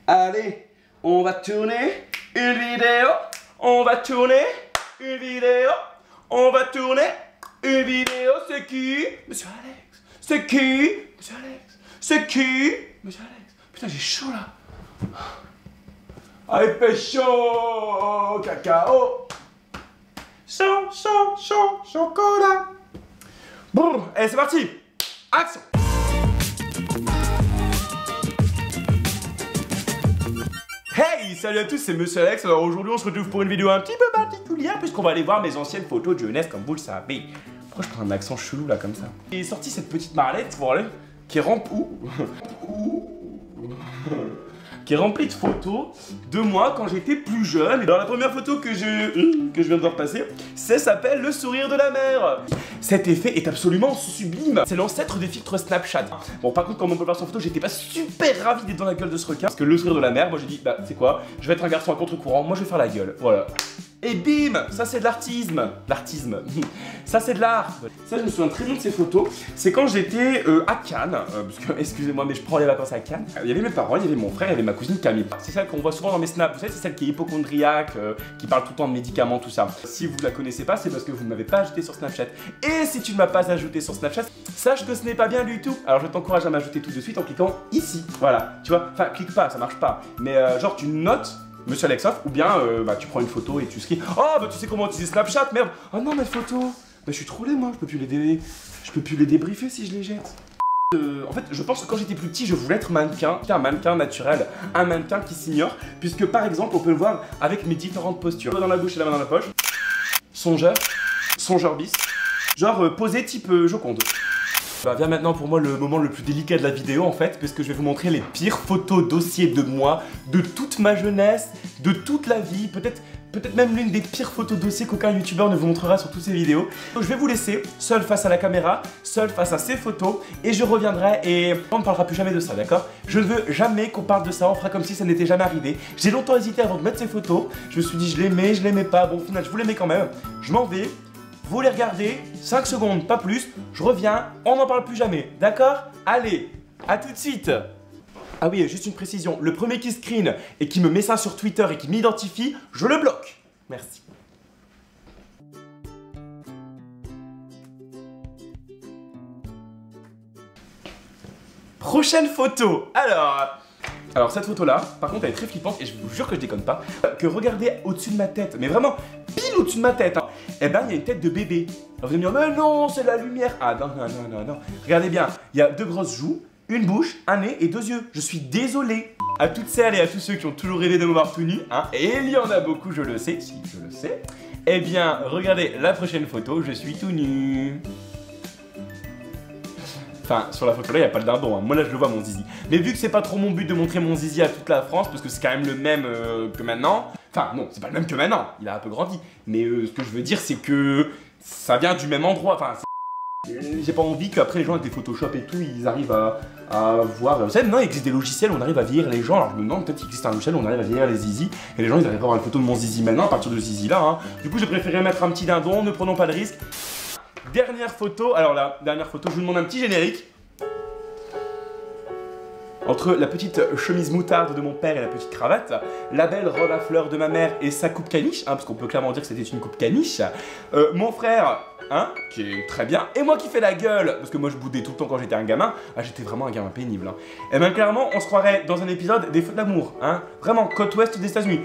Allez, on va tourner une vidéo. On va tourner une vidéo. On va tourner une vidéo. C'est qui? Monsieur Alex. C'est qui? Monsieur Alex. C'est qui? Monsieur Alex. Putain, j'ai chaud là. Ah, il fait chaud. Cacao. Chaud, chaud, chaud, chocolat. Bon, allez, c'est parti. Action. Hey, salut à tous, c'est Monsieur Alex. Alors aujourd'hui on se retrouve pour une vidéo un petit peu particulière puisqu'on va aller voir mes anciennes photos de jeunesse comme vous le savez. Pourquoi je prends un accent chelou là comme ça? J'ai sorti cette petite marlette, voilà, qui est remplie qui est remplie de photos de moi quand j'étais plus jeune. Et dans la première photo que je viens de voir passer, ça s'appelle le sourire de la mer. Cet effet est absolument sublime. C'est l'ancêtre des filtres Snapchat. Bon, par contre, comme on peut le voir sur photo, j'étais pas super ravi d'être dans la gueule de ce requin. Parce que le sourire de la mer, moi j'ai dit, bah, c'est quoi? Je vais être un garçon à contre-courant, moi je vais faire la gueule. Voilà. Et bim, ça c'est de l'artisme. L'artisme. Ça c'est de l'art. Ça je me souviens très bien de ces photos. C'est quand j'étais à Cannes. Parce que, excusez-moi, mais je prends les vacances à Cannes. Il y avait mes parents, il y avait mon frère, il y avait ma cousine Camille. C'est celle qu'on voit souvent dans mes snaps. Vous savez, c'est celle qui est hypocondriaque, qui parle tout le temps de médicaments, tout ça. Si vous la connaissez pas, c'est parce que vous ne m'avez pas ajouté sur Snapchat. Et si tu ne m'as pas ajouté sur Snapchat, sache que ce n'est pas bien du tout. Alors je t'encourage à m'ajouter tout de suite en cliquant ici. Voilà, tu vois. Enfin, clique pas, ça marche pas. Mais genre, tu notes Monsieur Alexoff, ou bien bah, tu prends une photo et tu scries. Oh bah tu sais comment utiliser Snapchat, merde. Oh non mes photos. Bah je suis trop laid moi, je peux plus les débriefer si je les jette. En fait, je pense que quand j'étais plus petit, je voulais être mannequin, un mannequin naturel, un mannequin qui s'ignore, puisque par exemple, on peut le voir avec mes différentes postures. Dans la bouche et la main dans la poche. Songeur bis. Genre posé type Joconde. Bah, vient maintenant pour moi le moment le plus délicat de la vidéo en fait, puisque je vais vous montrer les pires photos dossiers de moi, de toute ma jeunesse, de toute la vie, peut-être même l'une des pires photos dossiers qu'aucun youtubeur ne vous montrera sur toutes ses vidéos. Donc, je vais vous laisser seul face à la caméra, seul face à ces photos, et je reviendrai et on ne parlera plus jamais de ça, d'accord? Je ne veux jamais qu'on parle de ça, on fera comme si ça n'était jamais arrivé. J'ai longtemps hésité avant de mettre ces photos, je me suis dit je l'aimais pas, bon au final je vous l'aimais quand même, je m'en vais. Vous les regardez, 5 secondes, pas plus, je reviens, on n'en parle plus jamais, d'accord? Allez, à tout de suite. Ah oui, juste une précision, le premier qui screen et qui me met ça sur Twitter et qui m'identifie, je le bloque. Merci. Prochaine photo, alors cette photo là, par contre elle est très flippante et je vous jure que je déconne pas, que regardez au-dessus de ma tête, mais vraiment pile au-dessus de ma tête, hein. Eh ben il y a une tête de bébé. Alors vous allez me dire, mais non c'est la lumière. Ah non, regardez bien, il y a 2 grosses joues, une bouche, un nez et 2 yeux. Je suis désolé. À toutes celles et à tous ceux qui ont toujours rêvé de me voir tout nu, hein, et il y en a beaucoup, je le sais, si je le sais. Eh bien regardez la prochaine photo, je suis tout nu. Enfin, sur la photo là, il n'y a pas le dindon, hein. Moi là je le vois mon zizi. Mais vu que c'est pas trop mon but de montrer mon zizi à toute la France, parce que c'est quand même le même que maintenant. Enfin non, c'est pas le même que maintenant, il a un peu grandi. Mais ce que je veux dire c'est que ça vient du même endroit. Enfin, j'ai pas envie qu'après les gens avec des Photoshop et tout, ils arrivent à voir. Vous savez, maintenant il existe des logiciels où on arrive à vieillir les gens. Alors je me demande peut-être qu'il existe un logiciel où on arrive à vieillir les zizi. Et les gens ils arrivent à voir la photo de mon zizi maintenant à partir de ce zizi là, hein. Du coup j'ai préféré mettre un petit dindon, ne prenons pas de risque. Dernière photo, alors là, dernière photo, je vous demande un petit générique. Entre la petite chemise moutarde de mon père et la petite cravate, la belle robe à fleurs de ma mère et sa coupe caniche, hein, parce qu'on peut clairement dire que c'était une coupe caniche, mon frère, hein, qui est très bien, et moi qui fais la gueule, parce que moi je boudais tout le temps quand j'étais un gamin, ah j'étais vraiment un gamin pénible, hein. Et bien clairement, on se croirait dans un épisode des Feux d'amour, hein, vraiment, côte ouest des États-Unis.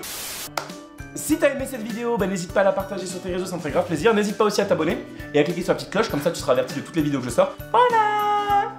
Si t'as aimé cette vidéo, bah, n'hésite pas à la partager sur tes réseaux, ça me ferait grave plaisir. N'hésite pas aussi à t'abonner et à cliquer sur la petite cloche, comme ça tu seras averti de toutes les vidéos que je sors. Voilà.